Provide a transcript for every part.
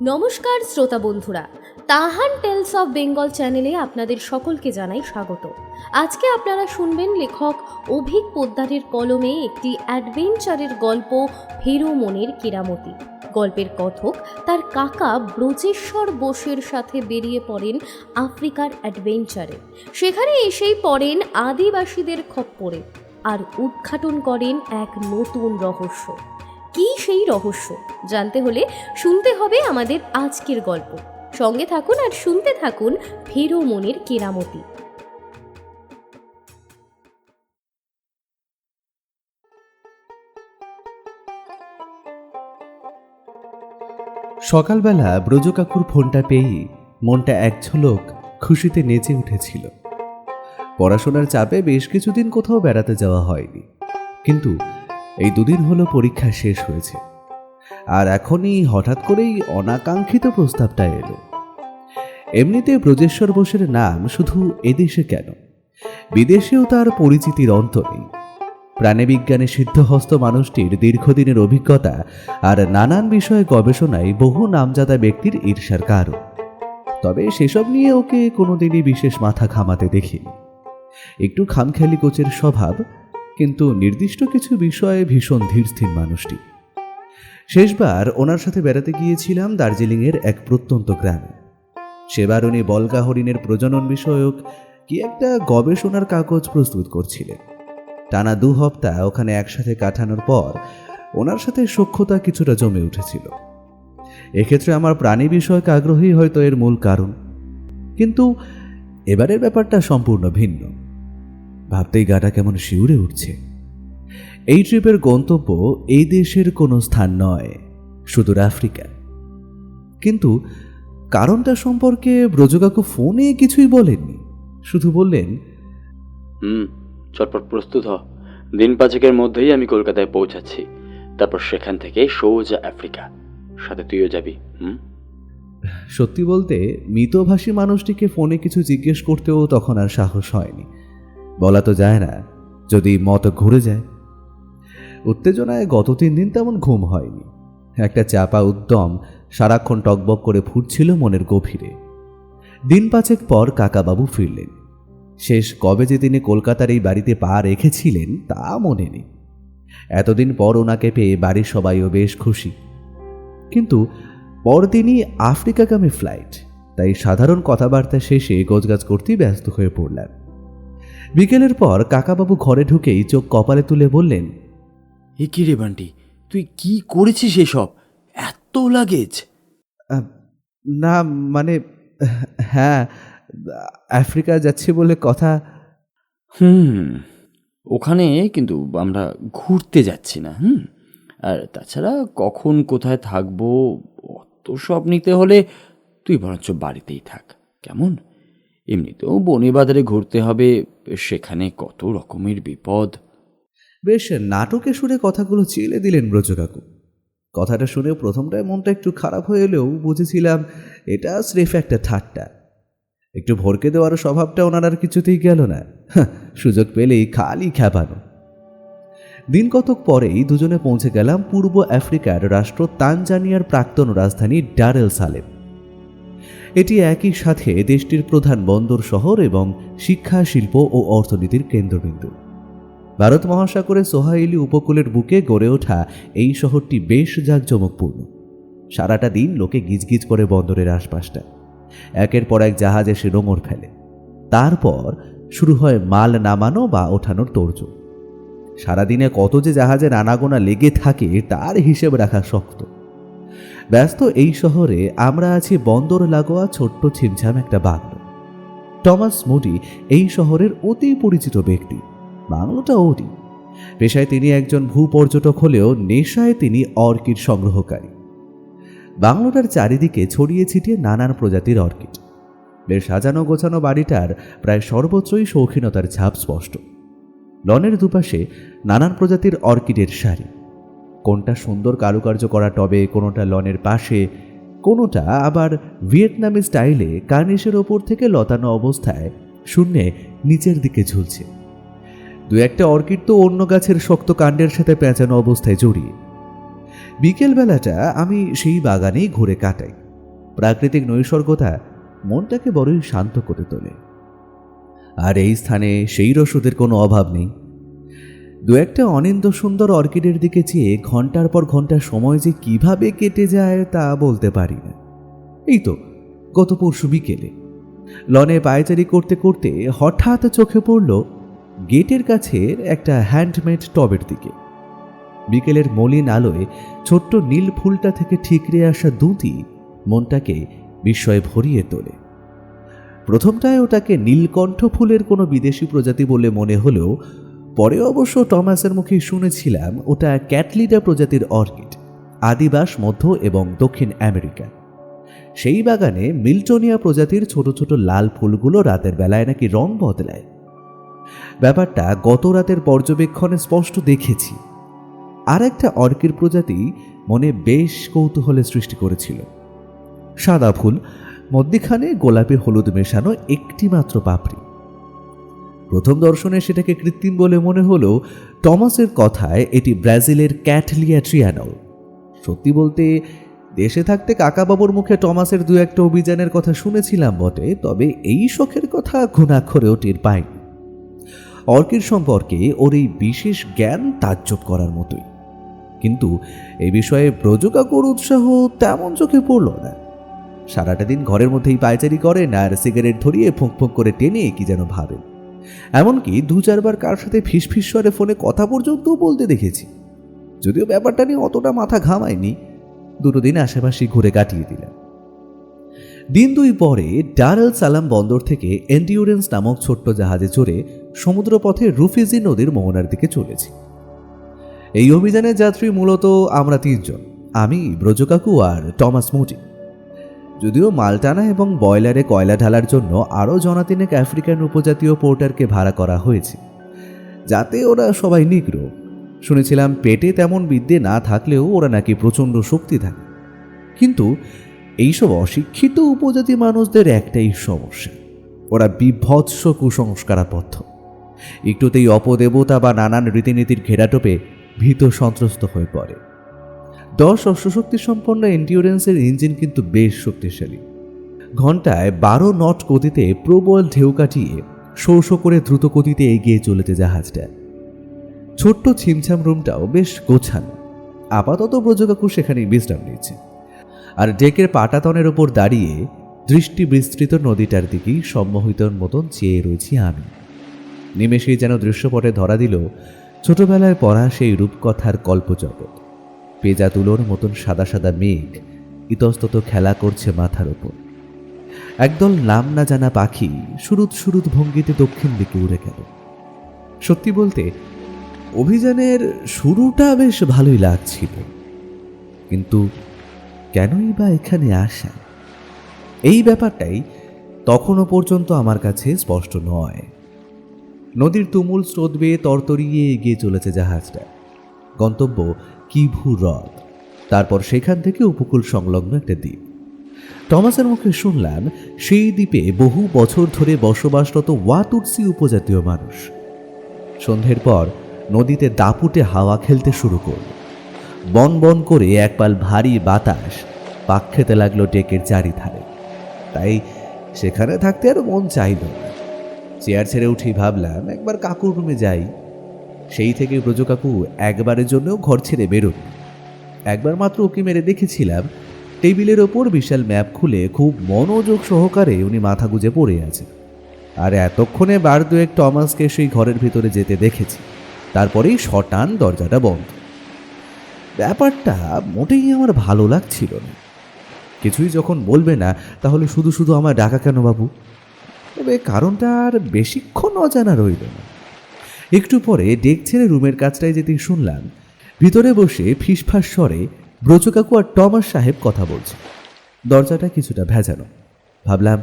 নমস্কার শ্রোতা বন্ধুরা, তাহান টেলস অফ বেঙ্গল চ্যানেলে আপনাদের সকলকে জানাই স্বাগত। আজকে আপনারা শুনবেন লেখক অভিক পোদ্দারের কলমে একটি অ্যাডভেঞ্চারের গল্প, ফেরোমনের কেরামতি। গল্পের কথক তার কাকা ব্রজেশ্বর বোসের সাথে বেরিয়ে পড়েন আফ্রিকার অ্যাডভেঞ্চারে। সেখানে এসেই পড়েন আদিবাসীদের খপ্পরে আর উদ্ঘাটন করেন এক নতুন রহস্য। কি সেই রহস্য জানতে হলে শুনতে হবে আমাদের আজকের গল্প। সঙ্গে থাকুন আর শুনতে থাকুন ফেরোমনের কেরামতি। সকালবেলা ব্রজ কাকুর ফোনটা পেয়েই মনটা এক ঝলক খুশিতে নেচে উঠেছিল। পড়াশোনার চাপে বেশ কিছুদিন কোথাও বেড়াতে যাওয়া হয়নি, কিন্তু এই দুদিন হলো পরীক্ষা শেষ হয়েছে, আর এখনই হঠাৎ করেই অনাকাঙ্ক্ষিত প্রস্তাবটা এলো। এমনিতে ব্রজেশ্বর বোসের নাম শুধু এদেশে কেন, বিদেশেও তার পরিচিতির অন্ত নেই। প্রাণীবিজ্ঞানে সিদ্ধহস্ত মানুষটির দীর্ঘদিনের অভিজ্ঞতা আর নানান বিষয়ে গবেষণায় বহু নামজাদা ব্যক্তির ঈর্ষার কারণ। তবে সেসব নিয়ে ওকে কোনোদিনই বিশেষ মাথা ঘামাতে দেখিনি। একটু খামখেয়ালি কোচের স্বভাব, কিন্তু নির্দিষ্ট কিছু বিষয়ে ভীষণ ধীরস্থির মানুষটি। শেষবার ওনার সাথে বেড়াতে গিয়েছিলাম দার্জিলিংয়ের এক প্রত্যন্ত গ্রামে। সেবার উনি বলগা হরিণের প্রজনন বিষয়ক কি একটা গবেষণার কাগজ প্রস্তুত করছিলেন। টানা 2 হপ্তাহ ওখানে একসাথে কাটানোর পর ওনার সাথে সখ্যতা কিছুটা জমে উঠেছিল। এক্ষেত্রে আমার প্রাণী বিষয়ক আগ্রহী হয়তো এর মূল কারণ, কিন্তু এবারের ব্যাপারটা সম্পূর্ণ ভিন্ন। ভাবতেই গাটা কেমন শিউরে উঠছে। এই ট্রিপের গন্তব্য এই দেশের কোনো স্থান নয়, সুদূর আফ্রিকা। কিন্তু কারণটা সম্পর্কে ব্রজকাকু ফোনে কিছুই বলেননি, শুধু বললেন, চটপট প্রস্তুত হ, দিন 5 মধ্যেই আমি কলকাতায় পৌঁছাচ্ছি। তারপর সেখান থেকে সোজা আফ্রিকা, সাথে তুইও যাবি। সত্যি বলতে মিতভাষী মানুষটিকে ফোনে কিছু জিজ্ঞেস করতেও তখন আর সাহস হয়নি। বলা তো যায় না, যদি মত ঘুরে যায়। উত্তেজনায় গত 3 দিন তেমন ঘুম হয়নি। একটা চাপা উদ্যম সারাক্ষণ টকবক করে ফুটছিল মনের গভীরে। দিন 5 পর কাকাবাবু ফিরলেন। শেষ কবে যে তিনি কলকাতার এই বাড়িতে পা রেখেছিলেন তা মনে নেই। এতদিন পর ওনাকে পেয়ে বাড়ির সবাইও বেশ খুশি, কিন্তু পরদিনই আফ্রিকাগামী ফ্লাইট, তাই সাধারণ কথাবার্তা শেষে গোছগাছ করতেই ব্যস্ত হয়ে পড়লাম। বিকেলের পর কাকাবাবু ঘরে ঢুকেই চোখ কপালে তুলে বললেন, এ কি রে বান্টি, তুই কি করেছিস এসব? এত লাগেজ? না মানে, হ্যাঁ, আফ্রিকা যাচ্ছি বলে কথা। ওখানে কিন্তু আমরা ঘুরতে যাচ্ছি না। আর তাছাড়া কখন কোথায় থাকবো অত সব নিতে হলে তুই বরঞ্চ বাড়িতেই থাক, কেমন? এমনিতেও বনেবাজারে ঘুরতে হবে, সেখানে কত রকমের বিপদ। বেশ নাটকে সুরে কথাগুলো চেলে দিলেন ব্রজকাকু। কথাটা শুনে প্রথমটায় মনটা একটু খারাপ হয়ে এলেও বুঝেছিলাম এটা স্রেফ একটা ঠাট্টা। একটু ভরকে দেওয়ার স্বভাবটা ওনার আর কিছুতেই গেল না। সুযোগ পেলেই খালি খ্যাপানো। দিন কতক পরেই দুজনে পৌঁছে গেলাম পূর্ব আফ্রিকার রাষ্ট্র তানজানিয়ার প্রাক্তন রাজধানী ডার এল সালেম। এটি একই সাথে দেশটির প্রধান বন্দর শহর এবং শিক্ষা, শিল্প ও অর্থনীতির কেন্দ্রবিন্দু। ভারত মহাসাগরে সোহাইলি উপকূলের বুকে গড়ে ওঠা এই শহরটি বেশ জাঁকজমকপূর্ণ। সারাটা দিন লোকে গিজগিজ করে বন্দরের আশপাশটা। একের পর এক জাহাজ এসে নোঙর ফেলে। তারপর শুরু হয় মাল নামানো বা ওঠানোর তোড়জোড়। সারাদিনে কত যে জাহাজের আনাগোনা লেগে থাকে তার হিসেব রাখা শক্ত। ব্যস্ত এই শহরে আমরা আছি বন্দর লাগোয়া ছোট্ট ছিমছাম একটা বাংলো। টমাস মুডি এই শহরের অতি পরিচিত ব্যক্তি। বাংলোটা ওরই। পেশায় তিনি একজন ভূপর্যটক হলেও নেশায় তিনি অর্কিড সংগ্রহকারী। বাংলোটার চারিদিকে ছড়িয়ে ছিটিয়ে নানান প্রজাতির অর্কিড। বেশ সাজানো গোছানো বাড়িটার প্রায় সর্বত্রই শৌখিনতার ছাপ স্পষ্ট। লনের দুপাশে নানান প্রজাতির অর্কিডের সারি, কোনটা সুন্দর কারুকার্য করা টবে, কোনোটা লনের পাশে, কোনোটা আবার ভিয়েতনামি স্টাইলে কার্নিশের ওপর থেকে লতানো অবস্থায় শূন্যে নিচের দিকে ঝুলছে। 2-1টা অর্কিড তো অন্য গাছের শক্ত কাণ্ডের সাথে পেঁচানো অবস্থায় জড়িয়ে। বিকেল বেলাটা আমি সেই বাগানেই ঘুরে কাটাই। প্রাকৃতিক নৈসর্গতা মনটাকে বড়ই শান্ত করে তোলে। আর এই স্থানে সেই রসদের কোনো অভাব নেই। দু একটা অনিন্দ সুন্দর অর্কিডের দিকে চেয়ে ঘন্টার পর ঘন্টা সময় যে কিভাবে কেটে যায় তা বলতে পারি না। এই তো গত পরশু বিকেলে লনে পায়চারি করতে করতে হঠাৎ চোখে পড়ল গেটের কাছের একটা হ্যান্ডমেড টবের দিকে। বিকেলের মলিন আলোয় ছোট্ট নীল ফুলটা থেকে ঠিকরে আসা দুটি মনটাকে বিস্ময়ে ভরিয়ে তোলে। প্রথমটায় ওটাকে নীলকণ্ঠ ফুলের কোনো বিদেশি প্রজাতি বলে মনে হলেও পরে অবশ্য টমাসের মুখেই শুনেছিলাম ওটা ক্যাটলিডা প্রজাতির অর্কিড, আদিবাস মধ্য এবং দক্ষিণ আমেরিকা। সেই বাগানে মিল্টনিয়া প্রজাতির ছোট ছোট লাল ফুলগুলো রাতের বেলায় নাকি রং বদলায়। ব্যাপারটা গত রাতের পর্যবেক্ষণে স্পষ্ট দেখেছি। আর একটা অর্কিড প্রজাতি মনে বেশ কৌতূহলের সৃষ্টি করেছিল। সাদা ফুল, মধ্যিখানে গোলাপি হলুদ মেশানো একটি মাত্র পাপড়ি। প্রথম দর্শনে সেটাকে কৃত্রিম বলে মনে হলেও টমাসের কথায় এটি ব্রাজিলের ক্যাটলিয়া ট্রিয়ানল। সত্যি বলতে দেশে থাকতে কাকাবাবুর মুখে টমাসের দু একটা অভিযানের কথা শুনেছিলাম বটে, তবে এই শখের কথা ঘুণাক্ষরেও টের পাইনি। অর্কিড সম্পর্কে ওর এই বিশেষ জ্ঞান তাজ্জব করার মতোই, কিন্তু এই বিষয়ে ব্রজকাকুর উৎসাহ তেমন চোখে পড়ল না। সারাটা দিন ঘরের মধ্যেই পায়চারি করেন আর সিগারেট ধরিয়ে ফোঁক ফোঁক করে টেনে কি যেন ভাবেন। এমনকি 2-4 বার কার সাথে ফিসফিস স্বরে ফোনে কথা পর্যন্তও বলতে দেখেছি। যদিও ব্যাপারটা নিয়ে অতটা মাথা ঘামায়নি, 2 দিন আশেপাশে ঘুরে কাটিয়ে দিলাম। দিন 2 পরে ডার এল সালাম বন্দর থেকে এন্ডিউরেন্স নামক ছোট্ট জাহাজে চড়ে সমুদ্রপথে রুফিজি নদীর মোহনার দিকে চলেছি। এই অভিযানের যাত্রী মূলত আমরা 3 জন, আমি, ব্রজকাকু আর টমাস মোটি। যদিও মালটানা এবং বয়লারে কয়লা ঢালার জন্য আরও জনাতিনেক আফ্রিকান উপজাতীয় পোর্টারকে ভাড়া করা হয়েছে, যাতে ওরা সবাই নিগ্রো। শুনেছিলাম পেটে তেমন বিদ্যে না থাকলেও ওরা নাকি প্রচণ্ড শক্তি থাকে। কিন্তু এইসব অশিক্ষিত উপজাতি মানুষদের একটাই সমস্যা, ওরা বিভৎস কুসংস্কারাবদ্ধ। একটুতেই অপদেবতা বা নানান রীতিনীতির ঘেরাটোপে ভীত সন্ত্রস্ত হয়ে পড়ে। 10 অশ্বশক্তি সম্পন্ন এন্ডিউরেন্সের ইঞ্জিন কিন্তু বেশ শক্তিশালী। ঘন্টায় 12 নট গতিতে প্রবল ঢেউ কাটিয়ে শো করে দ্রুত গতিতে এগিয়ে চলেছে জাহাজটা। ছোট্ট ছিমছাম রুমটাও বেশ গোছানো। আপাতত ব্রজকাকু সেখানেই বিশ্রাম নিচ্ছে, আর ডেকের পাটাতনের ওপর দাঁড়িয়ে দৃষ্টি বিস্তৃত নদীটার দিকেই সম্মোহিতর মতন চেয়ে রয়েছি আমি। নিমেষেই যেন দৃশ্যপটে ধরা দিল ছোটবেলায় পড়া সেই রূপকথার কল্পজগৎ। পেজা তুলোর মতন সাদা সাদা মেঘ ইতস্তত খেলা করছে মাথার ওপর। একদল নাম না জানা পাখি সুরুত সুরুত ভঙ্গিতে দক্ষিণ দিকে উড়ে গেল। সত্যি বলতে অভিযানের শুরুটা বেশ ভালোই লাগছিল, কিন্তু কেনই বা এখানে আসা, এই ব্যাপারটাই তখনও পর্যন্ত আমার কাছে স্পষ্ট নয়। নদীর তুমুল স্রোত বেয়ে তরতরিয়ে এগিয়ে চলেছে জাহাজটা। গন্তব্য কিভু হ্রদ, তারপর সেখান থেকে উপকূল সংলগ্ন একটা দ্বীপ। টমাসের মুখে শুনলাম সেই দ্বীপে বহু বছর ধরে বসবাসরত ওয়াতুটসি উপজাতীয় মানুষ। সন্ধ্যের পর নদীতে দাপুটে হাওয়া খেলতে শুরু করল। বন বন করে একপাল ভারী বাতাস পাক খেতে লাগলো ডেকের চারিধারে। তাই সেখানে থাকতে আর মন চাইল না। চেয়ার ছেড়ে উঠেই ভাবলাম একবার কাকুর রুমে যাই। সেই থেকে ব্রজকাকু একবারের জন্যও ঘর ছেড়ে বেরোন। একবার মাত্র উকি মেরে দেখেছিলাম টেবিলের ওপর বিশাল ম্যাপ খুলে খুব মনোযোগ সহকারে উনি মাথা গুজে পড়ে আছেন। আর এতক্ষণে বার 2 টমাসকে সেই ঘরের ভিতরে যেতে দেখেছি। তারপরেই শটান দরজাটা বন্ধ। ব্যাপারটা মোটেই আমার ভালো লাগছিল না। কিছুই যখন বলবে না তাহলে শুধু শুধু আমার ডাকা কেন বাবু? তবে কারণটা আর বেশিক্ষণ অজানা রইল না। একটু পরে ডেক ছেড়ে রুমের কাছটায় যেতেই শুনলাম ভিতরে বসে ফিসফাস স্বরে ব্রজকাকু আর টমাস সাহেব কথা বলছে। দরজাটা কিছুটা ভেজানো। ভাবলাম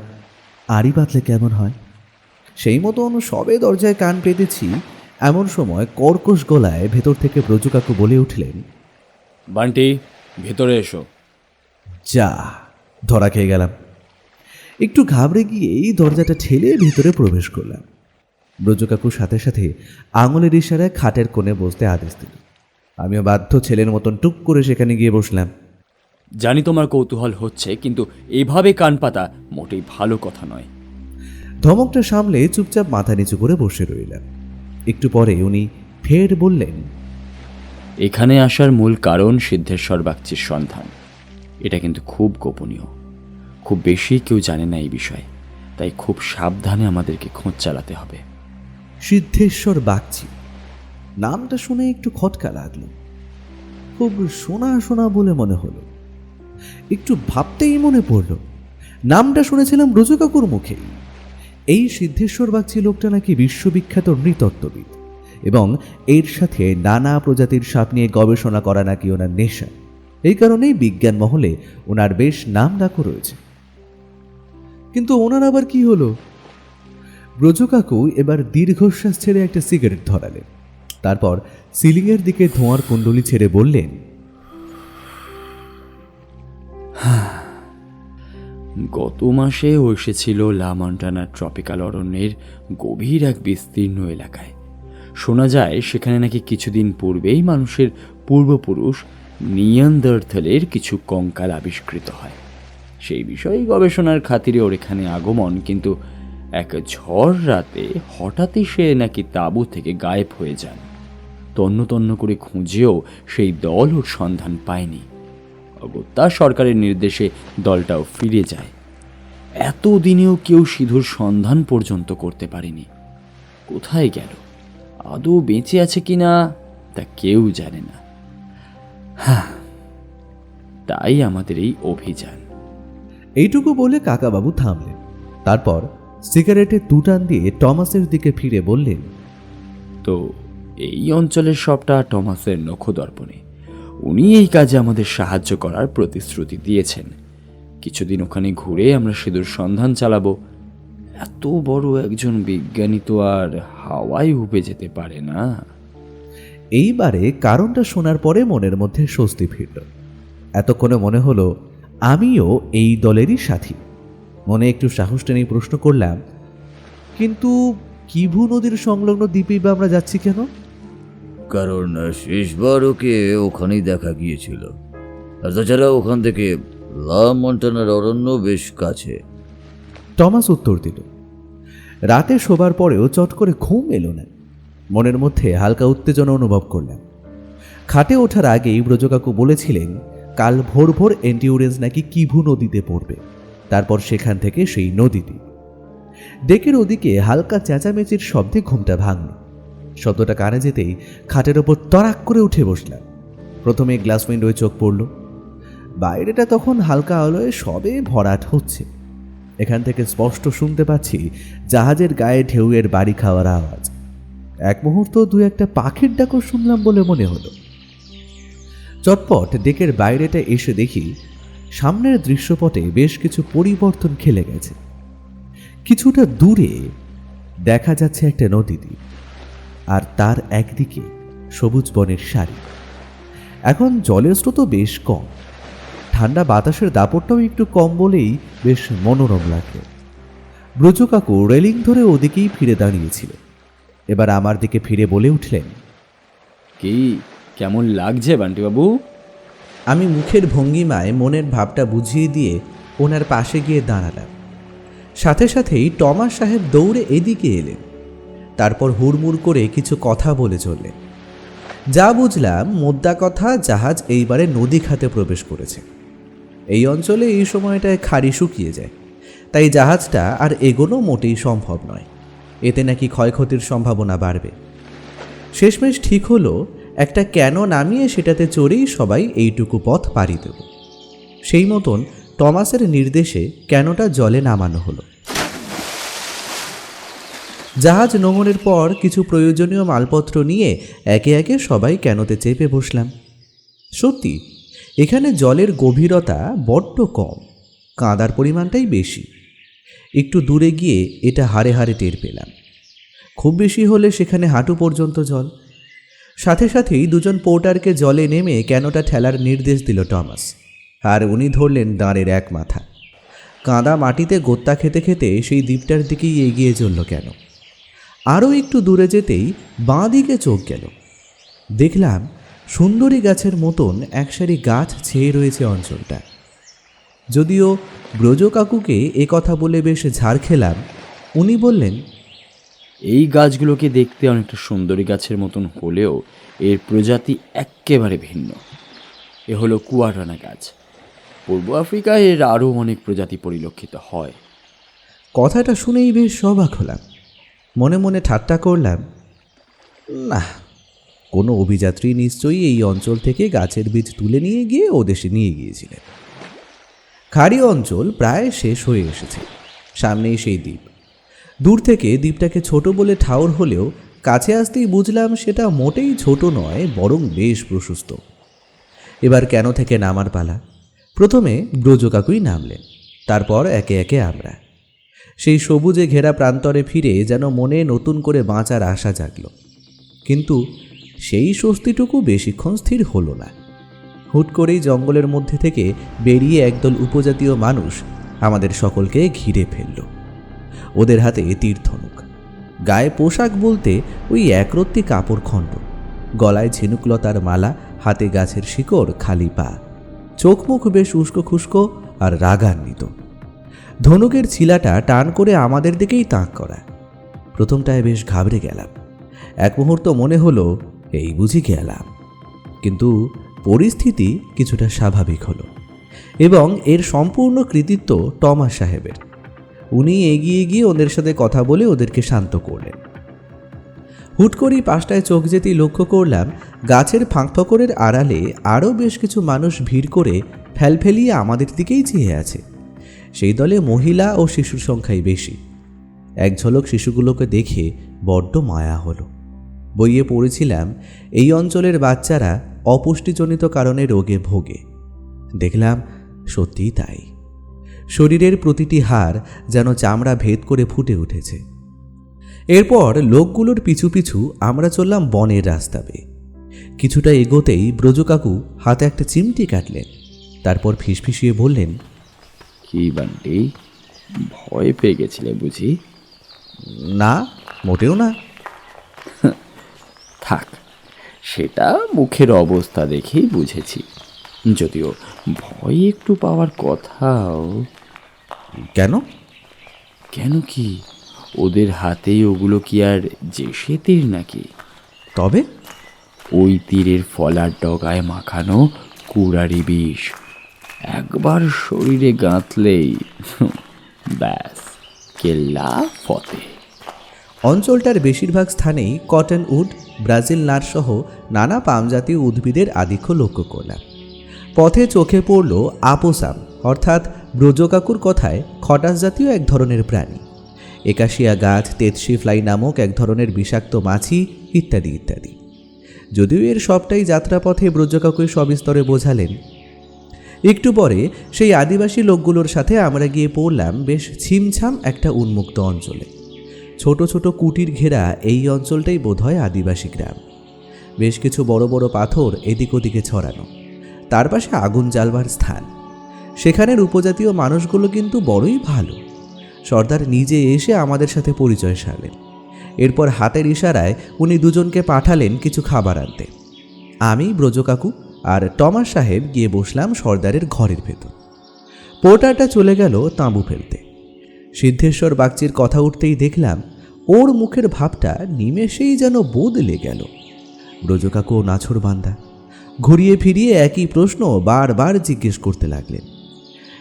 আড়ি বাঁধলে কেমন হয়। সেই মতন সবে দরজায় কান পেতেছি, এমন সময় কর্কশ গলায় ভেতর থেকে ব্রজকাকু বলে উঠলেন, বান্টি, ভেতরে এসো। যা, ধরা খেয়ে গেলাম। একটু ঘাবড়ে গিয়েই দরজাটা ঠেলে ভিতরে প্রবেশ করলাম। ব্রজকাকুর সাথে সাথে আঙুলের ইশারায় খাটের কোণে বসতে আদেশ দিল। আমিও বাধ্য ছেলের মতন টুক করে সেখানে গিয়ে বসলাম। জানি তোমার কৌতূহল হচ্ছে, কিন্তু এভাবে কান পাতা মোটেই ভালো কথা নয়। ধমকটা সামলে চুপচাপ মাথা নিচু করে বসে রইলেন। একটু পরে উনি ফের বললেন, এখানে আসার মূল কারণ সিদ্ধেশ্বর বাগচির সন্ধান। এটা কিন্তু খুব গোপনীয়, খুব বেশি কেউ জানে না এই বিষয়ে, তাই খুব সাবধানে আমাদেরকে খোঁজ চালাতে হবে। সিদ্ধেশ্বর বাগচি নামটা শুনে একটু খটকা লাগলো। খুব শোনা শোনা বলে মনে হলো। একটু ভাবতেই মনে পড়ল নামটা শুনেছিলাম রোজু কাকুর মুখে। এই সিদ্ধেশ্বর বাগচি লোকটা নাকি বিশ্ববিখ্যাত নৃতত্ত্ববিদ, এবং এর সাথে নানা প্রজাতির সাপ নিয়ে গবেষণা করা নাকি ওনার নেশা। এই কারণেই বিজ্ঞান মহলে ওনার বেশ নাম ডাকও রয়েছে। কিন্তু ওনার আবার কি হলো? ব্রজু কাকু এবার দীর্ঘশ্বাস ছেড়ে একটা সিগারেট ধরালেন। তারপর সিলিংয়ের দিকে ধোঁয়ার কুণ্ডলি ছেড়ে বললেন, গত মাসে ও এসেছিল লা মন্টানার ট্রপিক্যাল অরণ্যের গভীর এক বিস্তীর্ণ এলাকায়। শোনা যায় সেখানে নাকি কিছুদিন পূর্বেই মানুষের পূর্বপুরুষ নিয়ানদারথলের কিছু কঙ্কাল আবিষ্কৃত হয়। সেই বিষয়ে গবেষণার খাতিরে ওর এখানে আগমন, কিন্তু এক ঝড় রাতে হঠাৎই সে নাকি তাঁবু থেকে গায়েব হয়ে যান। তন্ন তন্ন করে খুঁজেও সেই দল ওর সন্ধান পায়নি। অগত্যা সরকারের নির্দেশে দলটাও ফিরে যায়। এতদিনেও কেউ সিধুর সন্ধান পর্যন্ত করতে পারেনি। কোথায় গেল, আদৌ বেঁচে আছে কিনা তা কেউ জানে না। হ্যাঁ, তাই আমাদের এই অভিযান। এইটুকু বলে কাকাবাবু থামলেন। তারপর সিগারেটে দুটান দিয়ে টমাসের দিকে ফিরে বললেন, তো এই অঞ্চলের সবটা টমাসের নখদর্পণে। উনি এই কাজে আমাদের সাহায্য করার প্রতিশ্রুতি দিয়েছেন। কিছুদিন ওখানে ঘুরে আমরা সিধুর সন্ধান চালাবো। এত বড় একজন বিজ্ঞানী তো আর হাওয়ায় উবে যেতে পারে না। এইবারে কারণটা শোনার পরে মনের মধ্যে স্বস্তি ফিরল। এতক্ষণে মনে হলো আমিও এই দলেরই সাথী। মনে একটু সাহস টেনে প্রশ্ন করলাম, কিন্তু কিভু নদীর সংলগ্ন দ্বীপেই বা আমরা যাচ্ছি কেন? কারণ শেষবার ওকে ওখানেই দেখা গিয়েছিল, আর তাছাড়া ওখান থেকে লা মন্টানার অরণ্য বেশ কাছে। টমাস উত্তর দিল। রাতে শোবার পরেও চট করে ঘুম এলো না। মনের মধ্যে হালকা উত্তেজনা অনুভব করলাম। খাটে ওঠার আগেই ব্রজ কাকু বলেছিলেন কাল ভোর ভোর এন্ডিউরেন্স নাকি কিভু নদীতে পড়বে, তারপর সেখান থেকে সেই নদীটি। ডেকের ওদিকে হালকা চেঁচামেচির শব্দে ঘুমটা ভাঙল। শব্দটা কানে যেতেই খাটের ওপর তরাক করে উঠে বসলাম। প্রথমে গ্লাস উইন্ডোয় চোখ পড়ল। বাইরেটা তখন হালকা আলোয় সবে ভরাট হচ্ছে। এখান থেকে স্পষ্ট শুনতে পাচ্ছি জাহাজের গায়ে ঢেউয়ের বাড়ি খাওয়ার আওয়াজ। এক মুহূর্ত দু একটা পাখির ডাকও শুনলাম বলে মনে হলো। চটপট ডেকের বাইরেটা এসে দেখি সামনের দৃশ্যপটে বেশ কিছু পরিবর্তন খেলে গেছে। কিছুটা দূরে দেখা যাচ্ছে একটা নদী দ্বীপ, আর তার একদিকে সবুজ বনের সারি। এখন জলের স্রোতও বেশ কম, ঠান্ডা বাতাসের দাপটটাও একটু কম বলেই বেশ মনোরম লাগলো। ব্রজ কাকু রেলিং ধরে ওদিকেই ফিরে দাঁড়িয়েছিল। এবার আমার দিকে ফিরে বলে উঠলেন, কি কেমন লাগছে বান্টিবাবু? আমি মুখের ভঙ্গিমায় মনের ভাবটা বুঝিয়ে দিয়ে ওনার পাশে গিয়ে দাঁড়ালাম। সাথে সাথেই টমাস সাহেব দৌড়ে এদিকে এলেন। তারপর হুড়মুড় করে কিছু কথা বলে চললেন। যা বুঝলাম মোদ্দা কথা, জাহাজ এইবারে নদী খাতে প্রবেশ করেছে। এই অঞ্চলে এই সময়টায় খাড়ি শুকিয়ে যায়, তাই জাহাজটা আর এগোনো মোটেই সম্ভব নয়। এতে নাকি ক্ষয়ক্ষতির সম্ভাবনা বাড়বে। শেষমেশ ঠিক হলো একটা ক্যানো নামিয়ে সেটাতে চড়েই সবাই এইটুকু পথ পাড়ি দেব। সেই মতন টমাসের নির্দেশে ক্যানোটা জলে নামানো হলো। জাহাজ নোঙরের পর কিছু প্রয়োজনীয় মালপত্র নিয়ে একে একে সবাই ক্যানোতে চেপে বসলাম। সত্যি এখানে জলের গভীরতা বড্ড কম, কাঁদার পরিমাণটাই বেশি। একটু দূরে গিয়ে এটা হাড়ে হাড়ে টের পেলাম। খুব বেশি হলে সেখানে হাঁটু পর্যন্ত জল। সাথে সাথেই দুজন পোর্টারকে জলে নেমে ক্যানোটা ঠেলার নির্দেশ দিল টমাস, আর উনি ধরলেন দাঁড়ের এক মাথা। কাঁদা মাটিতে গোত্তা খেতে খেতে সেই দ্বীপটার দিকেই এগিয়ে চলল কেন। আরও একটু দূরে যেতেই বাঁ দিকে চোখ গেল। দেখলাম সুন্দরী গাছের মতন একসারি গাছ ছেয়ে রয়েছে অঞ্চলটা। যদিও ব্রজ কাকুকে এ কথা বলে বেশ ঝাড় খেলাম, উনি বললেন, এই গাছগুলোকে দেখতে অনেকটা সুন্দরী গাছের মতন হলেও এর প্রজাতি এক্কেবারে ভিন্ন। এ হলো কুয়াটানা গাছ। পূর্ব আফ্রিকায় এর আরও অনেক প্রজাতি পরিলক্ষিত হয়। কথাটা শুনেই বেশ অবাক হলাম। মনে মনে ঠাট্টা করলাম, না, কোনো অভিযাত্রী নিশ্চয়ই এই অঞ্চল থেকে গাছের বীজ তুলে নিয়ে গিয়ে ও দেশে নিয়ে গিয়েছিলেন। খাড়ি অঞ্চল প্রায় শেষ হয়ে এসেছে, সামনেই সেই দ্বীপ। দূর থেকে দ্বীপটাকে ছোট বলে ঠাউর হলেও কাছে আসতেই বুঝলাম সেটা মোটেই ছোট নয়, বরং বেশ প্রশস্ত। এবার কেন থেকে নামার পালা। প্রথমে ব্রজ কাকুই নামলেন, তারপর একে একে আমরা। সেই সবুজে ঘেরা প্রান্তরে ফিরে যেন মনে নতুন করে বাঁচার আশা জাগল। কিন্তু সেই স্বস্তিটুকু বেশিক্ষণ স্থির হলো না। হুট করেই জঙ্গলের মধ্যে থেকে বেরিয়ে একদল উপজাতীয় মানুষ আমাদের সকলকে ঘিরে ফেলল। ওদের হাতে তীরধনুক, গায়ে পোশাক বলতে ওই একরত্তি কাপড় খণ্ড, গলায় ঝিনুকলতার মালা, হাতে গাছের শিকড়, খালি পা, চোখ মুখ বেশ উস্কো খুস্কো আর রাগান্বিত। ধনুকের ছিলাটা টান করে আমাদের দিকেই তাক করা। প্রথমটায় বেশ ঘাবড়ে গেলাম। এক মুহূর্ত মনে হলো এই বুঝি গেলাম। কিন্তু পরিস্থিতি কিছুটা স্বাভাবিক হলো এবং এর সম্পূর্ণ কৃতিত্ব টমাস সাহেবের। উনি এগিয়ে গিয়ে ওদের সাথে কথা বলে ওদেরকে শান্ত করলেন। হুট করেই পাশটায় চোখ যেতেই লক্ষ্য করলাম গাছের ফাঁকফোকরের আড়ালে আরও বেশ কিছু মানুষ ভিড় করে ফেলফেলিয়ে আমাদের দিকেই চেয়ে আছে। সেই দলে মহিলা ও শিশুর সংখ্যাই বেশি। এক ঝলক শিশুগুলোকে দেখে বড্ড মায়া হলো। বইয়ে পড়েছিলাম এই অঞ্চলের বাচ্চারা অপুষ্টিজনিত কারণে রোগে ভোগে। দেখলাম সত্যিই তাই। শরীরের প্রতিটি হাড় যেন চামড়া ভেদ করে ফুটে উঠেছে। এরপর লোকগুলোর পিছু পিছু আমরা চললাম বনের রাস্তা বেয়ে। কিছুটা এগোতেই ব্রজ কাকু হাতে একটা চিমটি কাটলেন, তারপর ফিসফিসিয়ে বললেন, কি বান্টি, ভয় পেয়ে গেছিলে বুঝি? না, মোটেও না। থাক, সেটা মুখের অবস্থা দেখেই বুঝেছি। যদিও ভয় একটু পাওয়ার কথাও। কেন? কেন কি, ওদের হাতেই ওগুলো কি আর যে তীর নাকি? তবে ওই তীরের ফলার ডগায় মাখানো কুড়ারি বিষ একবার শরীরে গাঁথলেই ব্যাস, কেল্লা ফতে। অঞ্চলটার বেশিরভাগ স্থানেই কটন উড, ব্রাজিল নাট সহ নানা পামজাতীয় উদ্ভিদের আধিক্য লক্ষ্য করলাম। পথে চোখে পড়ল আপোসাম, অর্থাৎ ব্রজ কাকুর কথায় খটাস জাতীয় এক ধরনের প্রাণী, একাশিয়া গাছ, তেতসি ফ্লাই নামক এক ধরনের বিষাক্ত মাছি, ইত্যাদি ইত্যাদি। যদিও এর সবটাই যাত্রাপথে ব্রজ কাকুই সবিস্তরে বোঝালেন। একটু পরে সেই আদিবাসী লোকগুলোর সাথে আমরা গিয়ে পড়লাম বেশ ছিমছাম একটা উন্মুক্ত অঞ্চলে। ছোট ছোট কুটির ঘেরা এই অঞ্চলটাই বোধহয় আদিবাসী গ্রাম। বেশ কিছু বড় বড় পাথর এদিক ওদিকে ছড়ানো, তার পাশে আগুন জ্বালবার স্থান। সেখানের উপজাতীয় মানুষগুলো কিন্তু বড়ই ভালো। সর্দার নিজে এসে আমাদের সাথে পরিচয় সারলেন। এরপর হাতের ইশারায় উনি দুজনকে পাঠালেন কিছু খাবার আনতে। আমি, ব্রজ কাকু আর টমাস সাহেব গিয়ে বসলাম সর্দারের ঘরের ভেতর। পোর্টারটা চলে গেল তাঁবু ফেলতে। সিদ্ধেশ্বর বাগচির কথা উঠতেই দেখলাম ওর মুখের ভাবটা নিমেষেই যেন বদলে গেল। ব্রজ কাকু নাছোড় বান্দা, ঘুরিয়ে ফিরিয়ে একই প্রশ্ন বারবার জিজ্ঞেস করতে লাগলেন।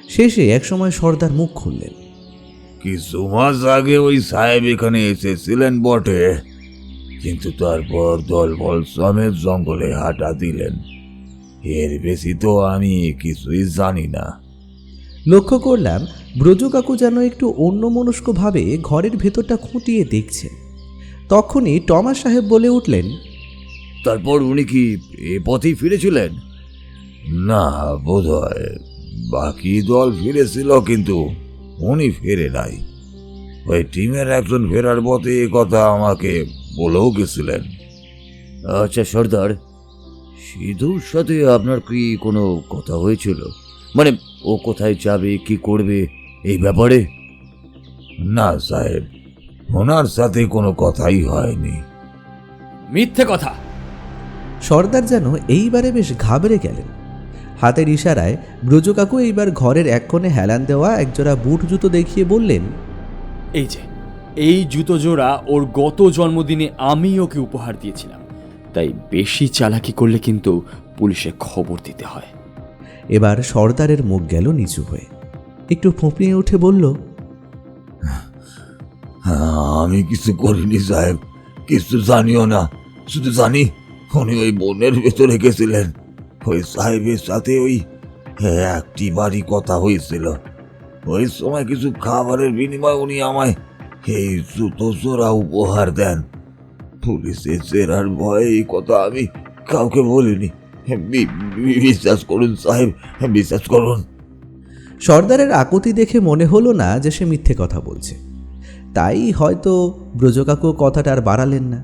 শেষে একসময় সর্দার মুখ খুললেন। কিছু মাস আগে ওই সাহেব এখানে এসেছিলেন বটে, কিন্তু তারপর দলবল সমেত জঙ্গলে হাঁটা দিলেন। এর বেশি তো আমি কিছুই জানি না। লক্ষ্য করলাম ব্রজ কাকু যেন একটু অন্যমনস্কভাবে ঘরের ভেতরটা খুঁটিয়ে দেখছেন। তখনই টমাস সাহেব বলে উঠলেন, তারপর উনি কি এ পথেই ফিরেছিলেন? না, বোধহয় বাকি দল ফিরেছিল, কিন্তু উনি ফেরে নাই। ওই টিমের একজন ফেরার পথে এ কথা আমাকে বলেও গেছিলেন। আচ্ছা সর্দার, সিধুর সাথে আপনার কি কোনো কথা হয়েছিল? মানে ও কোথায় যাবে, কি করবে এই ব্যাপারে? না সাহেব, ওনার সাথে কোনো কথাই হয়নি। মিথ্যে কথা! সর্দার যেন এইবারে বেশ ঘাবড়ে গেলেন। হাতের ইশারায় ব্রজকাকু এইবার ঘরের এক কোণে হেলান দেওয়া একজোড়া বুট জুতো দেখিয়ে বললেন, এই যে এই জুতো জোড়া ওর গত জন্মদিনে আমি ওকে উপহার দিয়েছিলাম, তাই বেশি চালাকি করলে কিন্তু পুলিশে খবর দিতে হয়। এবার সর্দারের মুখ গেল নিচু হয়ে, একটু ফোঁপিয়ে উঠে বলল, আমি কিছু করিনি সাহেব, কিছু জানিও না। শুধু জানি উনি ওই বনের ভেতরে গেছিলেন। ওই সাহেবের সাথে ওই একটি বাড়ি কথা হয়েছিল। ওই সময় কিছু খাবারের বিনিময়ে উনি আমায় এই জুতো জোড়া উপহার দেন। পুলিশের জেরার ভয়ে এই কথা আমি কাউকে বলিনি। বিশ্বাস করুন সাহেব, বিশ্বাস করুন। সর্দারের আকুতি দেখে মনে হলো না যে সে মিথ্যে কথা বলছে, তাই হয়তো ব্রজকাকু কথাটা আর বাড়ালেন না।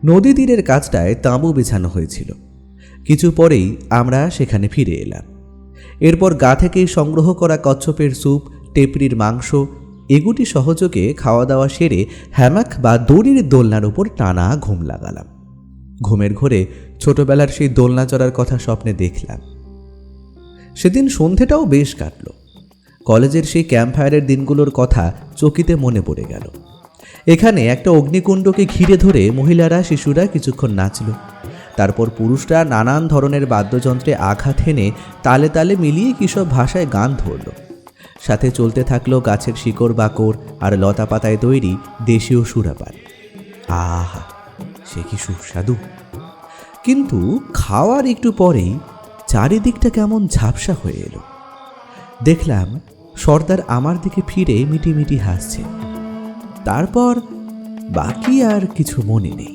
নদী তীরের কাছটায় তাঁবু বিছানো হয়েছিল। কিছু পরেই আমরা সেখানে ফিরে এলাম। এরপর গা থেকেই সংগ্রহ করা কচ্ছপের স্যুপ, টেপরির মাংস এগুটি সহযোগে খাওয়া দাওয়া সেরে হ্যামাক বা দড়ির দোলনার উপর টানা ঘুম লাগালাম। ঘুমের ঘোরে ছোটবেলার সেই দোলনা চড়ার কথা স্বপ্নে দেখলাম। সেদিন সন্ধেটাও বেশ কাটল। কলেজের সেই ক্যাম্পফায়ারের দিনগুলোর কথা চকিতে মনে পড়ে গেল। এখানে একটা অগ্নিকুণ্ডকে ঘিরে ধরে মহিলারা শিশুরা কিছুক্ষণ নাচল। তারপর পুরুষরা নানান ধরনের বাদ্যযন্ত্রে আঘাত হেনে তালে তালে মিলিয়ে কিসব ভাষায় গান ধরল। সাথে চলতে থাকলো গাছের শিকড় বাকড় আর লতা পাতায় তৈরি দেশীয় সুরাপান। আহা, সে কি সুস্বাদু! কিন্তু খাওয়ার একটু পরেই চারিদিকটা কেমন ঝাপসা হয়ে এলো। দেখলাম সর্দার আমার দিকে ফিরে মিটিমিটি হাসছে। তারপর বাকি আর কিছু মনে নেই।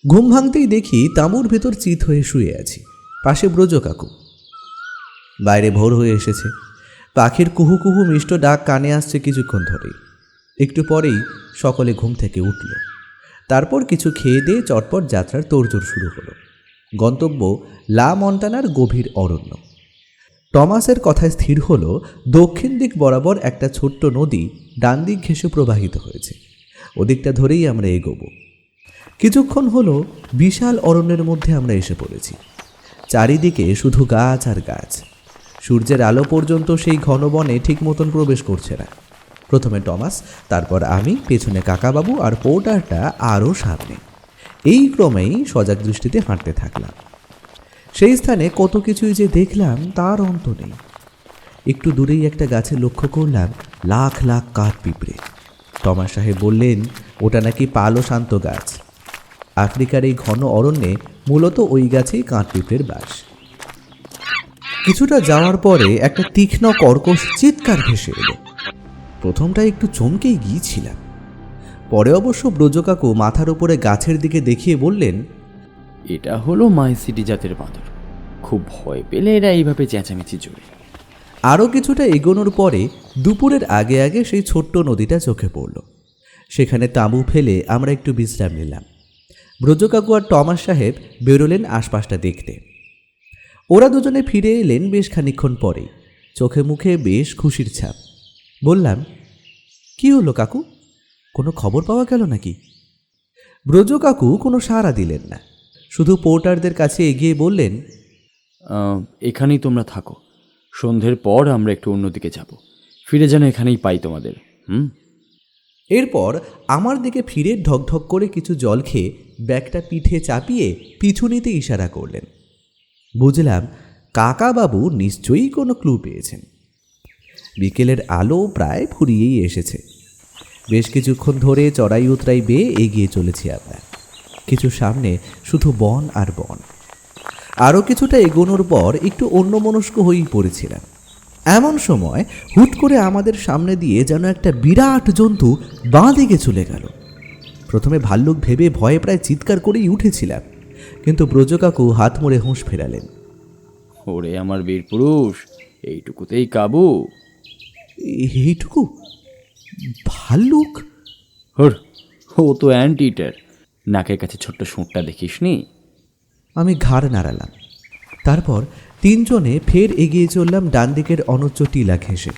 ঘুম ভাঙতেই দেখি তাঁবুর ভেতর চিত হয়ে শুয়ে আছি, পাশে ব্রজকাকু। বাইরে ভোর হয়ে এসেছে। পাখির কুহু কুহু মিষ্ট ডাক কানে আসছে কিছুক্ষণ ধরেই। একটু পরেই সকলে ঘুম থেকে উঠল। তারপর কিছু খেয়ে দিয়ে চটপট যাত্রার তোড়জোড় শুরু হলো। গন্তব্য লা মন্টানার গভীর অরণ্য। টমাসের কথায় স্থির হলো দক্ষিণ দিক বরাবর একটা ছোট্ট নদী ডান দিক ঘেঁষে প্রবাহিত হয়েছে। ওদিকটা ধরেই আমরা এগোবো। কিছুক্ষণ হলো বিশাল অরণ্যের মধ্যে আমরা এসে পড়েছি। চারিদিকে শুধু গাছ আর গাছ। সূর্যের আলো পর্যন্ত সেই ঘন বনে ঠিক মতন প্রবেশ করছে না। প্রথমে টমাস, তারপর আমি, পেছনে কাকাবাবু আর পোর্টারটা আরও সামনে। এই ক্রমেই সজাগ দৃষ্টিতে হাঁটতে থাকলাম। সেই স্থানে কত কিছুই যে দেখলাম তার অন্ত নেই। একটু দূরেই একটা গাছে লক্ষ্য করলাম লাখ লাখ কাঠ পিঁপড়ে। টমাস সাহেব বললেন ওটা নাকি পালো শান্ত গাছ। আফ্রিকার এই ঘন অরণ্যে মূলত ওই গাছেই কাঠ পিঁপড়ের বাস। কিছুটা যাওয়ার পরে একটা তীক্ষ্ণ কর্কশ চিৎকার ভেসে এলো। প্রথমটা একটু চমকেই গিয়েছিলাম। পরে অবশ্য ব্রজকাকু মাথার উপরে গাছের দিকে দেখিয়ে বললেন, এটা হলো মাইসিটি জাতের বাঁদর। খুব ভয় পেলে এরা এইভাবে চেঁচামেচি জোরে। আরও কিছুটা এগোনোর পরে দুপুরের আগে আগে সেই ছোট্ট নদীটা চোখে পড়ল। সেখানে তাঁবু ফেলে আমরা একটু বিশ্রাম নিলাম। ব্রজকাকু আর টমাস সাহেব বেরোলেন আশপাশটা দেখতে। ওরা দুজনে ফিরে এলেন বেশ খানিকক্ষণ পরেই, চোখে মুখে বেশ খুশির ছাপ। বললাম, কি হলো কাকু, কোনো খবর পাওয়া গেল নাকি? ব্রজকাকু কোনো সাড়া দিলেন না, শুধু পোর্টারদের কাছে এগিয়ে বললেন, এখানেই তোমরা থাকো, সন্ধ্যের পর আমরা একটু অন্যদিকে যাব, ফিরে যেন এখানেই পাই তোমাদের। এরপর আমার দিকে ফিরে ঢকঢক করে কিছু জল খেয়ে ব্যাগটা পিঠে চাপিয়ে পিছু নিতে ইশারা করলেন। বুঝলাম কাকাবাবু নিশ্চয়ই কোনো ক্লু পেয়েছেন। বিকেলের আলো প্রায় ফুরিয়েই এসেছে। বেশ কিছুক্ষণ ধরে চড়াই উতরাই বেয়ে এগিয়ে চলেছি আমরা। কিছু সামনে শুধু বন আর বন। আরও কিছুটা এগোনোর পর একটু অন্যমনস্ক হয়েই পড়েছিলাম। এমন সময় হুট করে আমাদের সামনে দিয়ে যেন একটা বিরাট জন্তু বাঁ দিকে চলে গেল। প্রথমে ভাল্লুক ভেবে ভয়ে প্রায় চিৎকার করেই উঠেছিলাম, কিন্তু ব্রজকাকু হাত মুড়ে হুঁশ ফেরালেন। ওরে আমার বীর পুরুষ, এইটুকুতেই কাবু? এইটুকু? ভাল্লুক? হর, ও তো অ্যান্টিটার। নাকের কাছে ছোট্ট সুঁটটা দেখিস নি? আমি ঘাড় নাড়ালাম। তারপর তিনজনে ফের এগিয়ে চললাম ডান দিকের অনুচ্চ টিলা ঘেঁষে।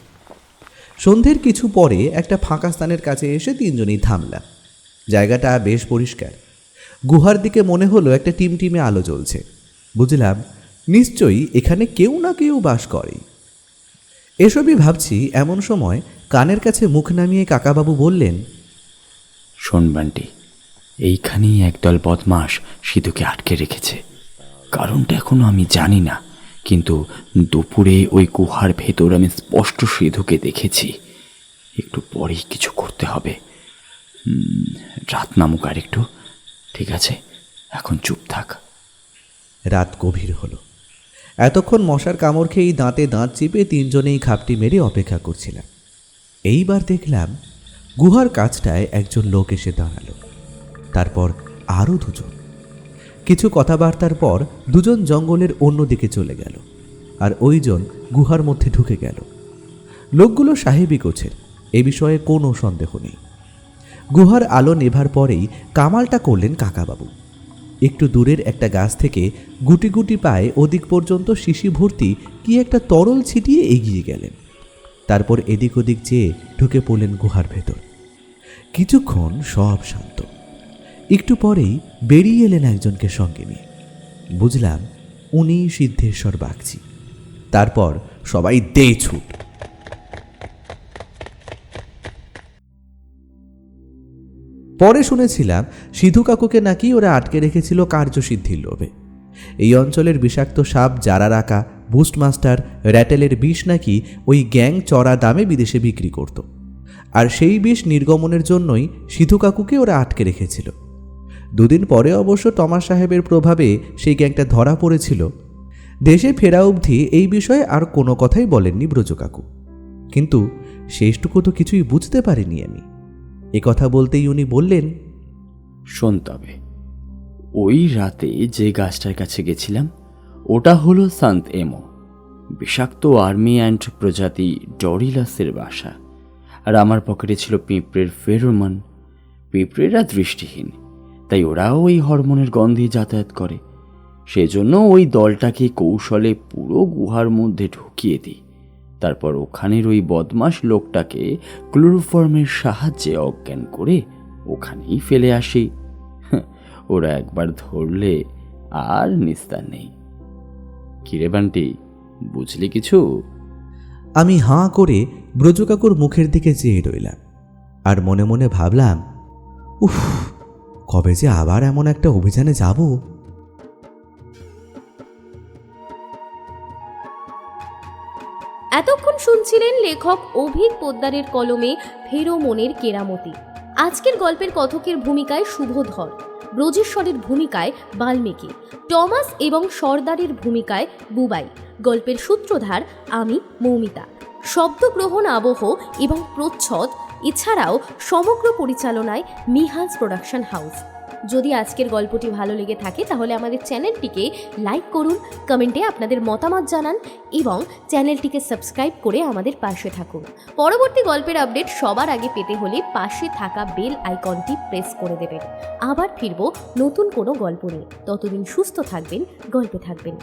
সন্ধ্যের কিছু পরে একটা ফাঁকা স্থানের কাছে এসে তিনজনেই থামলাম। জায়গাটা বেশ পরিষ্কার। গুহার দিকে মনে হলো একটা টিমটিমে আলো জ্বলছে। বুঝলাম নিশ্চয়ই এখানে কেউ না কেউ বাস করে। এসবই ভাবছি এমন সময় কানের কাছে মুখ নামিয়ে কাকাবাবু বললেন, শোন বান্টি, এইখানেই একদল বদমাস সিধুকে আটকে রেখেছে। কারণটা এখনো আমি জানি না, কিন্তু দুপুরে ওই গুহার ভেতর আমি স্পষ্ট সিধুকে দেখেছি। একটু পরেই কিছু করতে হবে। রাত নামুক আর একটু। ঠিক আছে, এখন চুপ থাক। রাত গভীর হলো। এতক্ষণ মশার কামড় খেয়েই দাঁতে দাঁত চিপে তিনজনেই খাপটি মেরে অপেক্ষা করছিলাম। এইবার দেখলাম গুহার কাছটায় একজন লোক এসে দাঁড়ালো। তারপর আরও দুজন। কিছু কথাবার্তার পর দুজন জঙ্গলের অন্য দিকে চলে গেল, আর ওইজন গুহার মধ্যে ঢুকে গেল। লোকগুলো সাহেবি গোছের, এ বিষয়ে কোনো সন্দেহ নেই। গুহার আলো নেভার পরেই কামালটা করলেন কাকাবাবু। একটু দূরের একটা গাছ থেকে গুটি গুটি পায়ে ওদিক পর্যন্ত শিশি ভর্তি কি একটা তরল ছিটিয়ে এগিয়ে গেলেন। তারপর এদিক ওদিক চেয়ে ঢুকে পড়লেন গুহার ভেতর। কিছুক্ষণ সব শান্ত। একটু পরেই বেরিয়ে এলেন একজনকে সঙ্গে নিয়ে। বুঝলাম উনি সিদ্ধেশ্বর বাগচি। তারপর সবাই দে ছুট। পরে শুনেছিলাম সিধু কাকুকে নাকি ওরা আটকে রেখেছিল কার্যসিদ্ধির লোভে। এই অঞ্চলের বিষাক্ত সাপ, জারা রাকা, বুস্টমাস্টার, র্যাটেলের বিষ নাকি ওই গ্যাং চড়া দামে বিদেশে বিক্রি করত, আর সেই বিষ নির্গমনের জন্যই সিধু কাকুকে ওরা আটকে রেখেছিল। দুদিন পরে অবশ্য টমাস সাহেবের প্রভাবে সেই গ্যাংটা ধরা পড়েছিল। দেশে ফেরা অবধি এই বিষয়ে আর কোনো কথাই বলেননি ব্রজ কাকু। কিন্তু শেষটুকু তো কিছুই বুঝতে পারিনি আমি। কথা বলতেই উনি বললেন, শোন তবে, ওই রাতে যে গাছটার কাছে গেছিলাম ওটা হলো সান্ত এমো, বিষাক্ত আর্মি অ্যান্ড প্রজাতি ডরিলাসের বাসা। আর আমার পকেটে ছিল পিঁপড়ের ফেরোমন। পিঁপড়েরা দৃষ্টিহীন, তাই ওরাও ওই হরমোনের গন্ধে যাতায়াত করে। সেজন্য ওই দলটাকে কৌশলে পুরো গুহার মধ্যে ঢুকিয়ে দিই। তারপর ওখানের ওই বদমাশ লোকটাকে ক্লোরোফর্মের সাহায্যে অজ্ঞান করে ওখানেই ফেলে আসি। ওরা একবার ধরলে আর নিস্তার নেই। কিরে বান্টি, বুঝলি কিছু? আমি হাঁ করে ব্রজ কাকুর মুখের দিকে চেয়ে রইলাম, আর মনে মনে ভাবলাম, উফ, কবে যে আবার এমন একটা অভিযানে যাব। এতক্ষণ শুনছিলেন লেখক অভিক পোদ্দারের কলমে ফেরোমনের কেরামতি। আজকের গল্পের কথকের ভূমিকায় শুভধর, ব্রজেশ্বরের ভূমিকায় বাল্মীকি, টমাস এবং সর্দারের ভূমিকায় বুবাই। গল্পের সূত্রধার আমি মৌমিতা। শব্দগ্রহণ, আবহ এবং প্রচ্ছদ এছাড়াও সমগ্র পরিচালনায় মিহাজ প্রোডাকশন হাউস। যদি আজকের গল্পটি ভালো লেগে থাকে তাহলে আমাদের চ্যানেলটিকে লাইক করুন, কমেন্টে আপনাদের মতামত জানান এবং চ্যানেলটিকে সাবস্ক্রাইব করে আমাদের পাশে থাকুন। পরবর্তী গল্পের আপডেট সবার আগে পেতে হলে পাশে থাকা বেল আইকনটি প্রেস করে দেবেন। আবার ফিরব নতুন কোনো গল্প নিয়ে। ততদিন সুস্থ থাকবেন, গল্পে থাকবেন।